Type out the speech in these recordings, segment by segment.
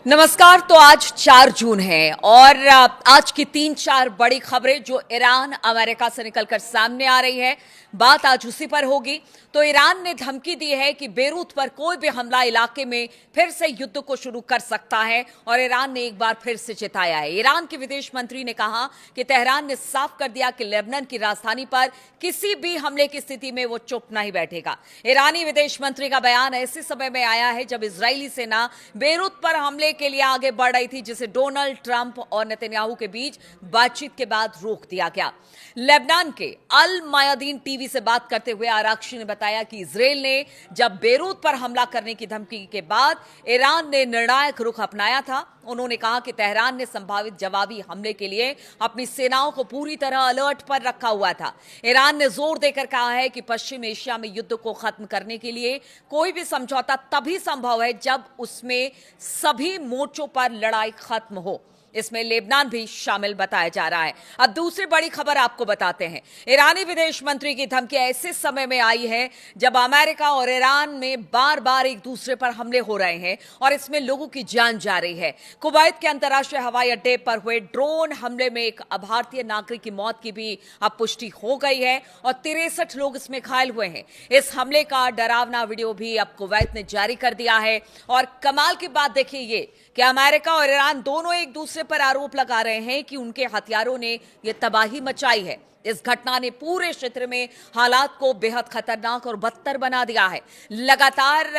नमस्कार। तो आज 4 जून है और आज की 3-4 बड़ी खबरें जो ईरान अमेरिका से निकलकर सामने आ रही है, बात आज उसी पर होगी। तो ईरान ने धमकी दी है कि बेरूत पर कोई भी हमला इलाके में फिर से युद्ध को शुरू कर सकता है और ईरान ने एक बार फिर से चेताया है। ईरान के विदेश मंत्री ने कहा कि तेहरान ने साफ कर दिया कि लेबनान की राजधानी पर किसी भी हमले की स्थिति में वो चुप नहीं बैठेगा। ईरानी विदेश मंत्री का बयान ऐसे समय में आया है जब इजरायली सेना बेरूत पर हमले के लिए आगे बढ़ रही थी, जिसे डोनाल्ड ट्रंप और नेतन्याहू के बीच बातचीत के बाद रोक दिया गया। लेबनान के अल मायादीन टीवी से बात करते हुए आरक्षी ने बताया कि इजरायल ने जब बेरूत पर हमला करने की धमकी के बाद ईरान ने निर्णायक रुख अपनाया था। उन्होंने कहा कि तेहरान ने संभावित जवाबी हमले के लिए अपनी सेनाओं को पूरी तरह अलर्ट पर रखा हुआ था। ईरान ने जोर देकर कहा है कि पश्चिम एशिया में युद्ध को खत्म करने के लिए कोई भी समझौता तभी संभव है जब उसमें सभी मोर्चों पर लड़ाई खत्म हो। इसमें लेबनान भी शामिल बताया जा रहा है। अब दूसरी बड़ी खबर आपको बताते हैं। ईरानी विदेश मंत्री की धमकी ऐसे समय में आई है जब अमेरिका और ईरान में बार बार एक दूसरे पर हमले हो रहे हैं और इसमें लोगों की जान जा रही है। कुवैत के अंतर्राष्ट्रीय हवाई अड्डे पर हुए ड्रोन हमले में एक भारतीय नागरिक की मौत की भी अब पुष्टि हो गई है और 63 लोग इसमें घायल हुए हैं। इस हमले का डरावना वीडियो भी अब कुवैत ने जारी कर दिया है और कमाल की बात देखिए ये कि अमेरिका और ईरान दोनों एक दूसरे पर आरोप लगा रहे हैं कि उनके हथियारों ने यह तबाही मचाई है। इस घटना ने पूरे क्षेत्र में हालात को बेहद खतरनाक और बदतर बना दिया है। लगातार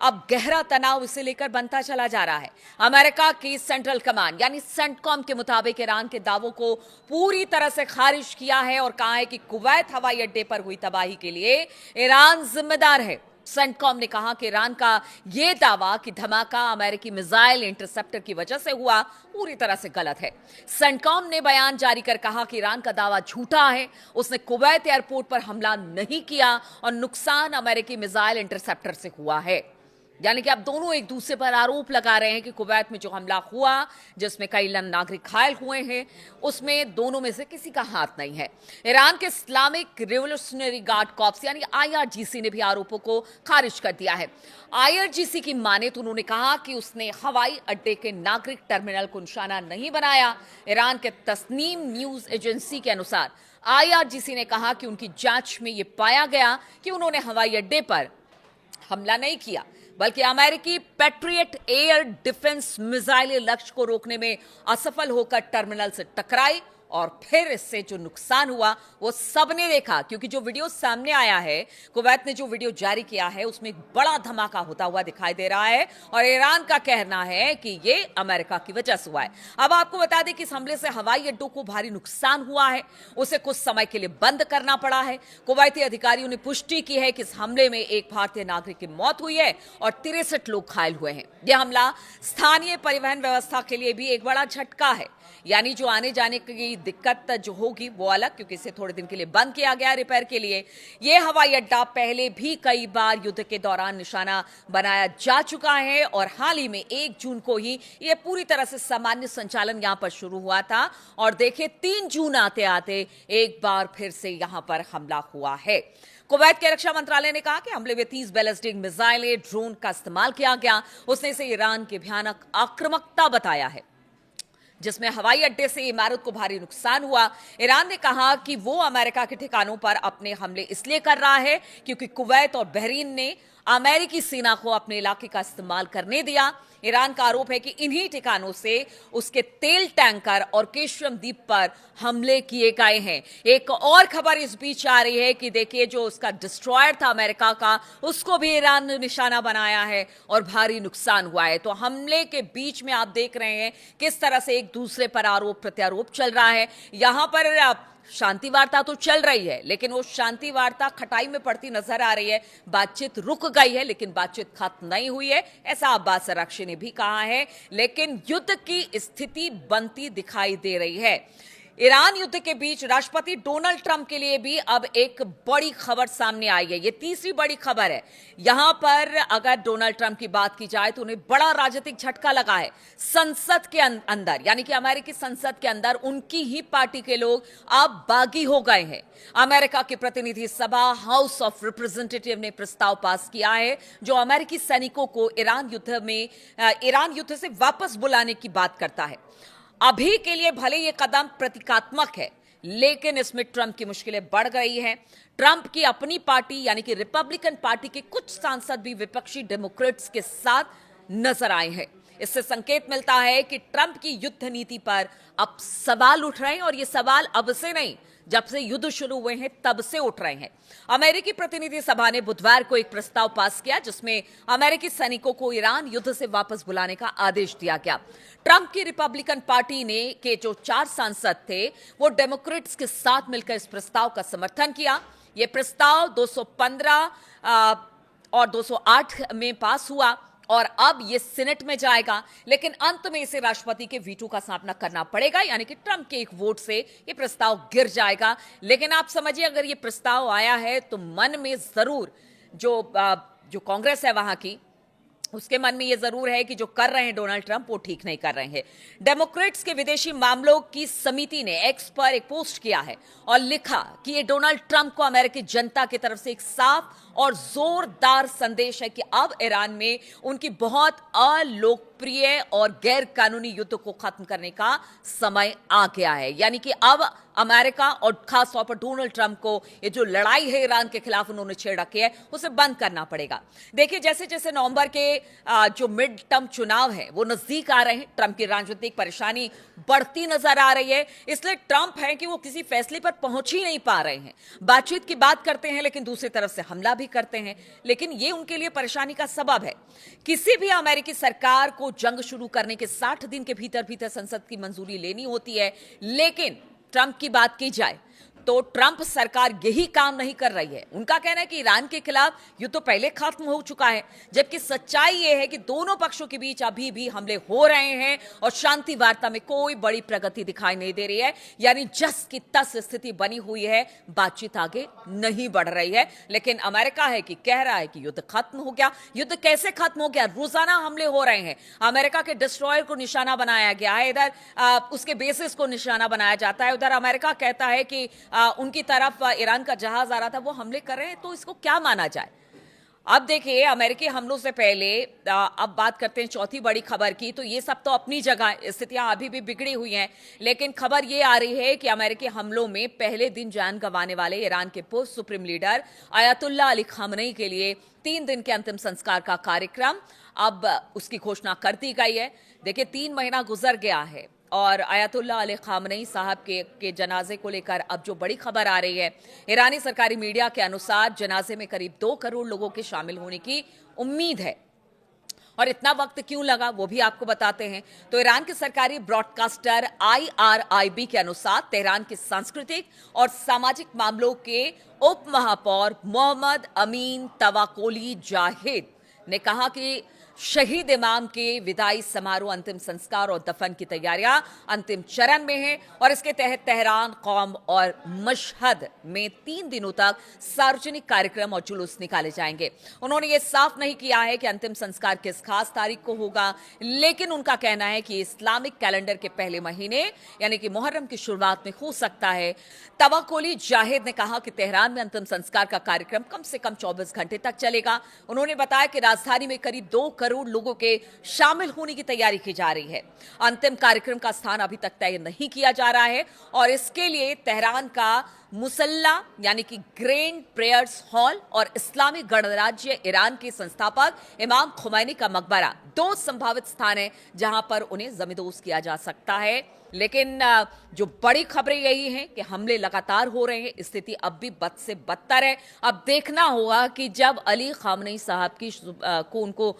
अब गहरा तनाव इसे लेकर बनता चला जा रहा है। अमेरिका की सेंट्रल कमांड यानी सेंटकॉम के मुताबिक ईरान के दावों को पूरी तरह से खारिज किया है और कहा है कि कुवैत हवाई अड्डे पर हुई तबाही के लिए ईरान जिम्मेदार है। सेंटकॉम ने कहा कि ईरान का यह दावा कि धमाका अमेरिकी मिसाइल इंटरसेप्टर की वजह से हुआ पूरी तरह से गलत है। सेंटकॉम ने बयान जारी कर कहा कि ईरान का दावा झूठा है। उसने कुवैत एयरपोर्ट पर हमला नहीं किया और नुकसान अमेरिकी मिसाइल इंटरसेप्टर से हुआ है। यानी कि अब दोनों एक दूसरे पर आरोप लगा रहे हैं कि कुवैत में जो हमला हुआ जिसमें कई नागरिक घायल हुए हैं उसमें दोनों में से किसी का हाथ नहीं है। ईरान के इस्लामिक रिवोल्यूशनरी गार्ड कॉर्प्स यानी आईआरजीसी ने भी आरोपों को खारिज कर दिया है। आईआरजीसी की माने तो उन्होंने कहा कि उसने हवाई अड्डे के नागरिक टर्मिनल को निशाना नहीं बनाया। ईरान के तस्नीम न्यूज एजेंसी के अनुसार आईआरजीसी ने कहा कि उनकी जांच में यह पाया गया कि उन्होंने हवाई अड्डे पर हमला नहीं किया बल्कि अमेरिकी पैट्रियट एयर डिफेंस मिसाइल लक्ष्य को रोकने में असफल होकर टर्मिनल से टकराई और फिर इससे जो नुकसान हुआ वो सबने देखा। क्योंकि जो वीडियो सामने आया है, कुवैत ने जो वीडियो जारी किया है उसमें एक बड़ा धमाका होता हुआ दिखाई दे रहा है और ईरान का कहना है कि ये अमेरिका की वजह से हुआ है। अब आपको बता दें कि इस हमले से हवाई अड्डों को भारी नुकसान हुआ है, उसे कुछ समय के लिए बंद करना पड़ा है। कुवैती अधिकारियों ने पुष्टि की है कि इस हमले में एक भारतीय नागरिक की मौत हुई है और 63 लोग घायल हुए हैं। यह हमला स्थानीय परिवहन व्यवस्था के लिए भी एक बड़ा झटका है। यानी जो आने जाने की दिक्कत जो होगी वो अलग, क्योंकि इसे थोड़े दिन के लिए बंद किया गया रिपेयर के लिए। यह हवाई अड्डा पहले भी कई बार युद्ध के दौरान निशाना बनाया जा चुका है और हाल ही में 1 जून को ही यह पूरी तरह से सामान्य संचालन यहां पर शुरू हुआ था और देखिए 3 जून आते आते एक बार फिर से यहां पर हमला हुआ है। कुवैत के रक्षा मंत्रालय ने कहा कि हमले में 30 बैलिस्टिक मिसाइलें ड्रोन का इस्तेमाल किया गया। उसने इसे ईरान की भयानक आक्रामकता बताया है जिसमें हवाई अड्डे से इमारत को भारी नुकसान हुआ। ईरान ने कहा कि वो अमेरिका के ठिकानों पर अपने हमले इसलिए कर रहा है क्योंकि कुवैत और बहरीन ने अमेरिकी सेना को अपने इलाके का इस्तेमाल करने दिया। ईरान का आरोप है कि इन्हीं ठिकानों से उसके तेल टैंकर और केशरम द्वीप पर हमले किए गए हैं। एक और खबर इस बीच आ रही है कि देखिए जो उसका डिस्ट्रॉयर था अमेरिका का, उसको भी ईरान ने निशाना बनाया है और भारी नुकसान हुआ है। तो हमले के बीच में आप देख रहे हैं किस तरह से एक दूसरे पर आरोप प्रत्यारोप चल रहा है। यहां पर शांति वार्ता तो चल रही है लेकिन वो शांति वार्ता खटाई में पड़ती नजर आ रही है। बातचीत रुक गई है लेकिन बातचीत खत्म नहीं हुई है, ऐसा अब्बास अराक्ची ने भी कहा है। लेकिन युद्ध की स्थिति बनती दिखाई दे रही है। ईरान युद्ध के बीच राष्ट्रपति डोनाल्ड ट्रंप के लिए भी अब एक बड़ी खबर सामने आई है। ये तीसरी बड़ी खबर है। यहां पर अगर डोनाल्ड ट्रंप की बात की जाए तो उन्हें बड़ा राजनीतिक झटका लगा है। संसद के अंदर यानी कि अमेरिकी संसद के अंदर उनकी ही पार्टी के लोग अब बागी हो गए हैं। अमेरिका की प्रतिनिधि सभा हाउस ऑफ रिप्रेजेंटेटिव ने प्रस्ताव पास किया है जो अमेरिकी सैनिकों को ईरान युद्ध से वापस बुलाने की बात करता है। अभी के लिए भले ये कदम प्रतीकात्मक है, लेकिन इसमें ट्रंप की मुश्किलें बढ़ गई हैं। ट्रंप की अपनी पार्टी यानी कि रिपब्लिकन पार्टी के कुछ सांसद भी विपक्षी डेमोक्रेट्स के साथ नजर आए हैं। इससे संकेत मिलता है कि ट्रंप की युद्ध नीति पर अब सवाल उठ रहे हैं और ये सवाल अब से नहीं, जब से युद्ध शुरू हुए हैं तब से उठ रहे हैं। अमेरिकी प्रतिनिधि सभा ने बुधवार को एक प्रस्ताव पास किया जिसमें अमेरिकी सैनिकों को ईरान युद्ध से वापस बुलाने का आदेश दिया गया। ट्रंप की रिपब्लिकन पार्टी ने के जो 4 सांसद थे वो डेमोक्रेट्स के साथ मिलकर इस प्रस्ताव का समर्थन किया। यह प्रस्ताव 215 और 208 में पास हुआ और अब ये सीनेट में जाएगा, लेकिन अंत में इसे राष्ट्रपति के वीटो का सामना करना पड़ेगा, यानी कि ट्रंप के एक वोट से ये प्रस्ताव गिर जाएगा। लेकिन आप समझिए, अगर ये प्रस्ताव आया है तो मन में जरूर जो कांग्रेस है वहां की, उसके मन में यह जरूर है कि जो कर रहे हैं डोनाल्ड ट्रंप वो ठीक नहीं कर रहे हैं। डेमोक्रेट्स के विदेशी मामलों की समिति ने एक्स पर एक पोस्ट किया है और लिखा कि ये डोनाल्ड ट्रंप को अमेरिकी जनता की तरफ से एक साफ और जोरदार संदेश है कि अब ईरान में उनकी बहुत अलोकप्रिय और गैर कानूनी युद्ध को खत्म करने का समय आ गया है। यानी कि अब अमेरिका और खास तौर पर डोनाल्ड ट्रंप को ये जो लड़ाई है ईरान के खिलाफ उन्होंने छेड़ रखी है उसे बंद करना पड़ेगा। देखिए, जैसे जैसे नवंबर के जो मिड टर्म चुनाव है वो नजदीक आ रहे हैं, ट्रंप की राजनीतिक परेशानी बढ़ती नजर आ रही है। इसलिए ट्रंप है कि वो किसी फैसले पर पहुंच ही नहीं पा रहे हैं। बातचीत की बात करते हैं लेकिन दूसरी तरफ से हमला भी करते हैं, लेकिन ये उनके लिए परेशानी का सबब है। किसी भी अमेरिकी सरकार को जंग शुरू करने के 60 दिन के भीतर भीतर संसद की मंजूरी लेनी होती है, लेकिन ट्रंप की बात की जाए तो ट्रंप सरकार यही काम नहीं कर रही है। उनका कहना है कि ईरान के खिलाफ युद्ध तो पहले खत्म हो चुका है, जबकि सच्चाई यह है कि दोनों पक्षों के बीच अभी भी हमले हो रहे हैं और शांति वार्ता में कोई बड़ी प्रगति दिखाई नहीं दे रही है। यानी जस की तस स्थिति बनी हुई है, बातचीत आगे नहीं बढ़ रही है। लेकिन अमेरिका है कि कह रहा है कि युद्ध खत्म हो गया। युद्ध कैसे खत्म हो गया? रोजाना हमले हो रहे हैं। अमेरिका के डिस्ट्रॉयर को निशाना बनाया गया है, इधर उसके बेसिस को निशाना बनाया जाता है, उधर अमेरिका कहता है कि उनकी तरफ ईरान का जहाज आ रहा था, वो हमले कर रहे हैं। तो इसको क्या माना जाए? अब देखिए, अमेरिकी हमलों से पहले अब बात करते हैं चौथी बड़ी खबर की। तो ये सब तो अपनी जगह स्थितियां अभी भी बिगड़ी हुई हैं, लेकिन खबर ये आ रही है कि अमेरिकी हमलों में पहले दिन जान गंवाने वाले ईरान के पूर्व supreme leader Ayatollah Ali Khamenei के लिए 3 दिन के अंतिम संस्कार का कार्यक्रम अब उसकी घोषणा कर दी गई है। देखिए, 3 महीना गुजर गया है और अयातुल्लाह अली खामनेई साहब के जनाजे को लेकर अब जो बड़ी खबर आ रही है, ईरानी सरकारी मीडिया के अनुसार जनाजे में करीब 2 करोड़ लोगों के शामिल होने की उम्मीद है। और इतना वक्त क्यों लगा वो भी आपको बताते हैं। तो ईरान के सरकारी ब्रॉडकास्टर IRIB के अनुसार तेहरान के सांस्कृतिक और सामाजिक मामलों के उप महापौर मोहम्मद अमीन तवाकोली जाहिद ने कहा कि शहीद इमाम के विदाई समारोह, अंतिम संस्कार और दफन की तैयारियां अंतिम चरण में है और इसके तहत तेहरान, कौम और मशहद में 3 दिनों तक सार्वजनिक कार्यक्रम और जुलूस निकाले जाएंगे। उन्होंने ये साफ नहीं किया है कि अंतिम संस्कार किस खास तारीख को होगा, लेकिन उनका कहना है कि इस्लामिक कैलेंडर के पहले महीने यानी कि मुहर्रम की शुरुआत में हो सकता है। तवाकोली जाहिद ने कहा कि तेहरान में अंतिम संस्कार का कार्यक्रम कम से कम 24 घंटे तक चलेगा। उन्होंने बताया कि राजधानी में करीब 2 करोड़ लोगों के शामिल होने की तैयारी की जा रही है। अंतिम कार्यक्रम का स्थान अभी तक तय नहीं किया जा रहा है और इसके लिए तेहरान का मुसल्ला यानी कि ग्रैंड प्रेयर्स हॉल और इस्लामी गणराज्य ईरान के संस्थापक इमाम खुमैनी का मकबरा 2 संभावित स्थान है जहां पर उन्हें जमींदोज किया जा सकता है। लेकिन जो बड़ी खबरें यही हैं कि हमले लगातार हो रहे हैं, स्थिति अब भी बद से बदतर है। अब देखना होगा कि जब अली खामनेई साहब को उनको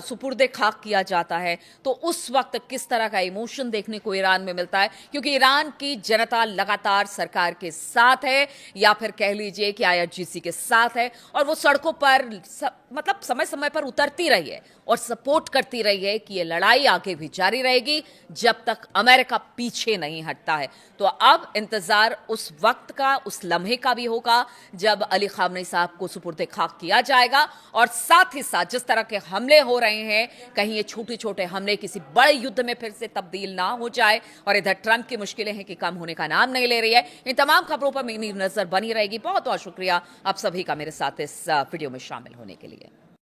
सुपुर्दे खाक किया जाता है तो उस वक्त किस तरह का इमोशन देखने को ईरान में मिलता है, क्योंकि ईरान की जनता लगातार सरकार के साथ है या फिर कह लीजिए कि IRGC के साथ है और वो सड़कों पर मतलब समय समय पर उतरती रही है और सपोर्ट करती रही है कि ये लड़ाई आगे भी जारी रहेगी जब तक अमेरिका पीछे नहीं हटता है। तो अब इंतजार उस वक्त का, उस लम्हे का भी होगा जब अली खामनेई साहब को सुपुर्द खाक किया जाएगा। और साथ ही साथ जिस तरह के हमले हो रहे हैं, कहीं ये छोटे छोटे हमले किसी बड़े युद्ध में फिर से तब्दील ना हो जाए। और इधर ट्रंप की मुश्किलें हैं कि कम होने का नाम नहीं ले रही है। इन तमाम खबरों पर मेरी नजर बनी रहेगी। बहुत बहुत शुक्रिया आप सभी का मेरे साथ इस वीडियो में शामिल होने के लिए।